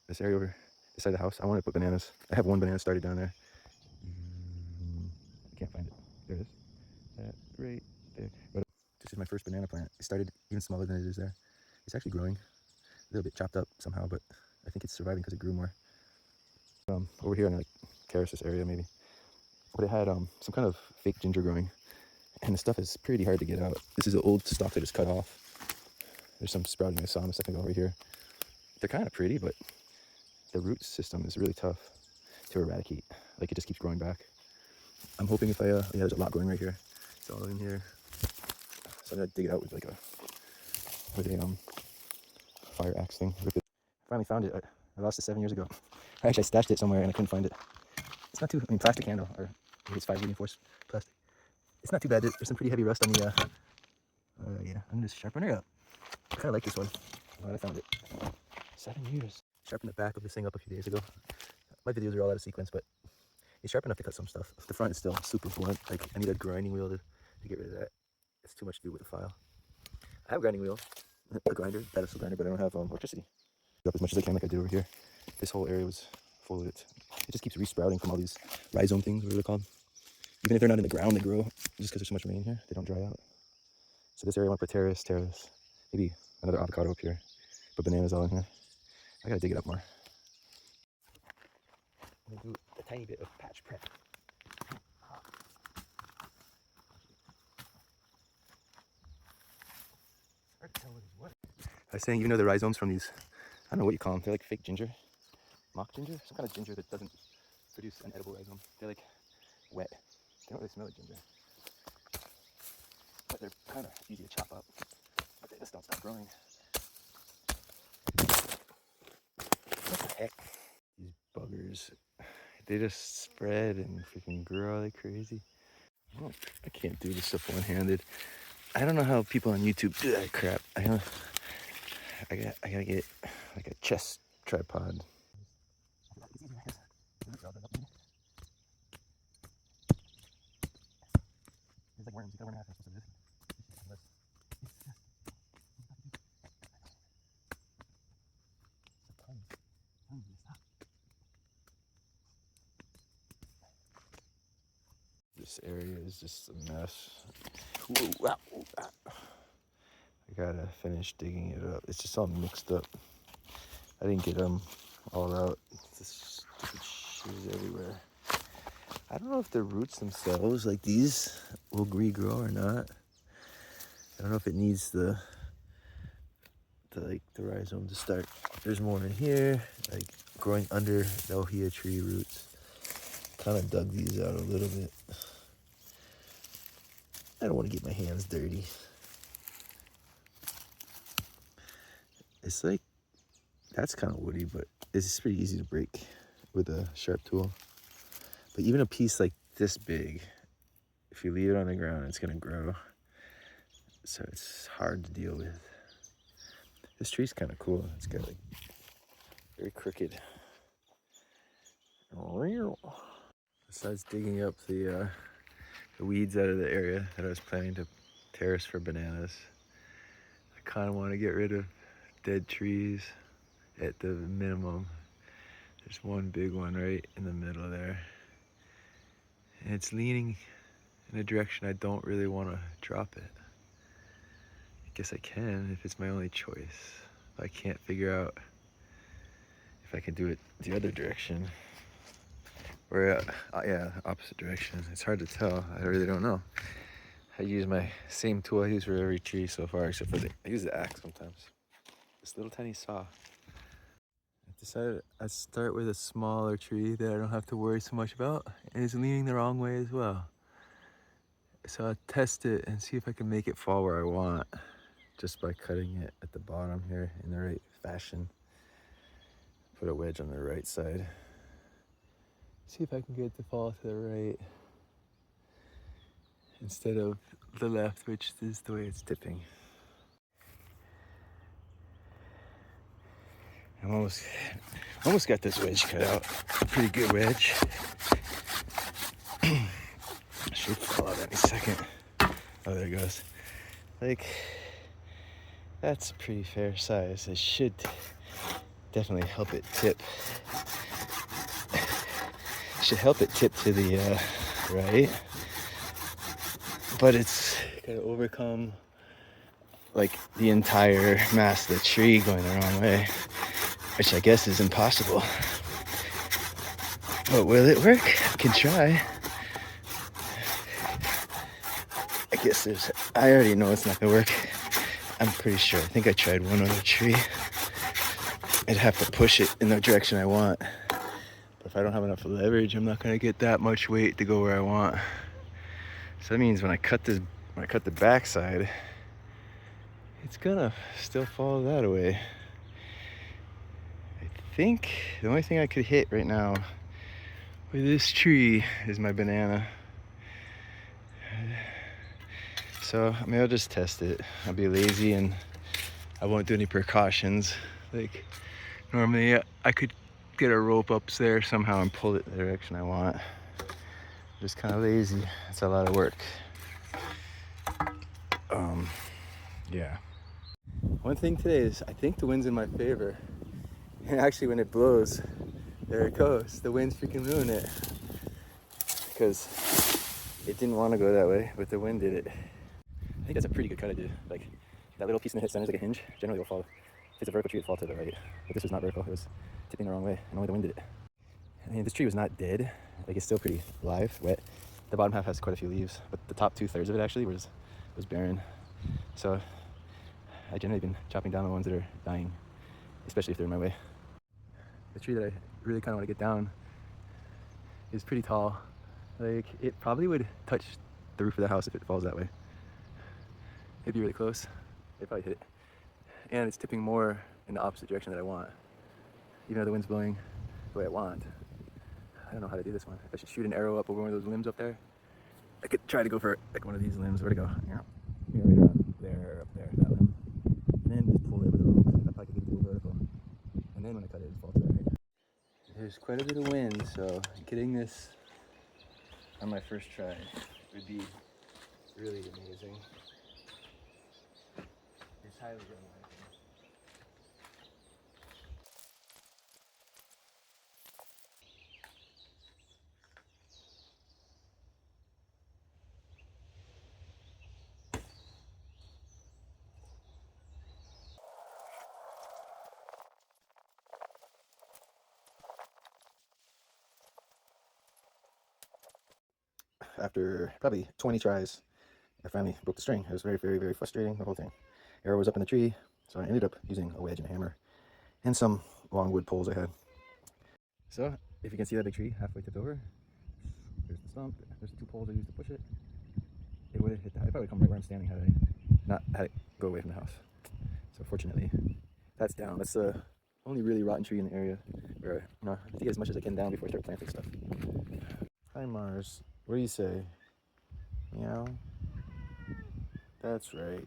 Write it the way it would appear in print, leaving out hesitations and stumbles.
This area over this side of the house, I want to put bananas. I have one banana started down there. I can't find it. There it is. That right there. But this is my first banana plant. It started even smaller than it is there. It's actually growing. A little bit chopped up somehow, but I think it's surviving because it grew more. Over here in like terrace this area maybe. But it had some kind of fake ginger growing. And the stuff is pretty hard to get out. This is an old stalk that is cut off. There's some sprouting I saw a second ago over here. They're kind of pretty, but the root system is really tough to eradicate. Like it just keeps growing back. I'm hoping if I, yeah, there's a lot growing right here. It's all in here. So I'm gonna dig it out with like a fire axe thing. Rip it. I finally found it. I lost it 7 years ago. Actually, I stashed it somewhere and I couldn't find it. It's not too, I mean, plastic handle, or maybe it's 5 reinforced plastic. It's not too bad. There's some pretty heavy rust on the, yeah, I'm gonna just sharpen it up. I kind of like this one. Glad I found it. 7 years. Sharpened the back of this thing up a few days ago. My videos are all out of sequence, but it's sharp enough to cut some stuff. The front is still super blunt. Like, I need a grinding wheel to get rid of that. It's too much to do with a file. I have a grinding wheel, a grinder, pedestal grinder, but I don't have electricity. Up as much as I can, like I did over here. This whole area was full of it. It just keeps resprouting from all these rhizome things, whatever they're called. Even if they're not in the ground, they grow just because there's so much rain here. They don't dry out. So this area I want to put terrace, maybe another avocado up here. Put bananas all in here. I gotta dig it up more. I'm gonna do a tiny bit of patch prep. I was saying, even though the rhizomes from these, I don't know what you call them, they're like fake ginger, mock ginger, some kind of ginger that doesn't produce an edible rhizome. They're like wet. They don't really smell like ginger, but they're kind of easy to chop up. But they just don't stop growing. What the heck? These buggers, they just spread and freaking grow like crazy. Oh, I can't do this stuff one-handed. I don't know how people on YouTube do that crap. I gotta get like a chest tripod. There's like worms. You gotta learn how to do this. This area is just a mess. Ooh, I gotta finish digging it up. It's just all mixed up. I didn't get them all out. This stupid shit is everywhere. I don't know if the roots themselves, like these, will regrow or not. I don't know if it needs the rhizome to start. There's more in here, like growing under the ohia tree roots. Kind of dug these out a little bit. I don't want to get my hands dirty. It's like, that's kind of woody, but it's pretty easy to break with a sharp tool. But even a piece like this big, if you leave it on the ground, it's gonna grow. So it's hard to deal with. This tree's kind of cool. It's got like very crooked. Besides digging up the weeds out of the area that I was planning to terrace for bananas, I kind of want to get rid of dead trees at the minimum. There's one big one right in the middle there. And it's leaning in a direction I don't really want to drop it. I guess I can if it's my only choice. But I can't figure out if I can do it the other direction. Or, yeah, opposite direction. It's hard to tell. I really don't know. I use my same tool I use for every tree so far, except for I use the axe sometimes. This little tiny saw. I decided I'd start with a smaller tree that I don't have to worry so much about, and it's leaning the wrong way as well. So I'll test it and see if I can make it fall where I want, just by cutting it at the bottom here in the right fashion. Put a wedge on the right side. See if I can get it to fall to the right instead of the left, which is the way it's tipping. I'm almost got this wedge cut out. A pretty good wedge. Should fall out any second. Oh, there it goes. Like, that's a pretty fair size. It should definitely help it tip. Should help it tip to the right, but it's gonna overcome like the entire mass of the tree going the wrong way, which I guess is impossible. But will it work? I can try. I guess I already know it's not gonna work. I'm pretty sure. I think I tried one other tree. I'd have to push it in the direction I want. But if I don't have enough leverage, I'm not gonna get that much weight to go where I want. So that means when I cut the backside, it's gonna still fall that way. I think the only thing I could hit right now with this tree is my banana. So maybe I'll just test it. I'll be lazy and I won't do any precautions. Like normally I could get a rope up there somehow and pull it the direction I want. I'm just kind of lazy. It's a lot of work. Yeah. One thing today is I think the wind's in my favor. And actually when it blows, there it goes. The wind's freaking ruined it. Because it didn't want to go that way, but the wind did it. I think that's a pretty good cut I did. Like that little piece in the hit center is like a hinge. Generally it'll fall. If it's a vertical tree, it'll fall to the right. But this was not vertical. It was tipping the wrong way, and only the wind did it. I mean, this tree was not dead. Like it's still pretty live, wet. The bottom half has quite a few leaves, but the top 2/3 of it actually was barren. So I generally been chopping down the ones that are dying, especially if they're in my way. The tree that I really kind of want to get down is pretty tall. Like it probably would touch the roof of the house if it falls that way. It'd be really close. It'd probably hit it. And it's tipping more in the opposite direction that I want. Even though the wind's blowing the way I want. I don't know how to do this one. If I should shoot an arrow up over one of those limbs up there. I could try to go for like one of these limbs. Where to go? Yeah, right around there, up there, that limb. And then just pull it with a rope. That probably could go vertical. And then when I cut it, it falls to that right. There's quite a bit of wind, so getting this on my first try would be really amazing. It's highly unlikely. After probably 20 tries, I finally broke the string. It was very, very, very frustrating, the whole thing. Arrow was up in the tree, so I ended up using a wedge and a hammer and some long wood poles I had. So, if you can see that big tree halfway tipped over, there's the stump, there's the 2 poles I used to push it. It would have hit the house. It probably come right where I'm standing had I not had it go away from the house. So fortunately, that's down. That's the only really rotten tree in the area where, I have to get as much as I can down before I start planting stuff. Hi Mars, what do you say? Meow? That's right.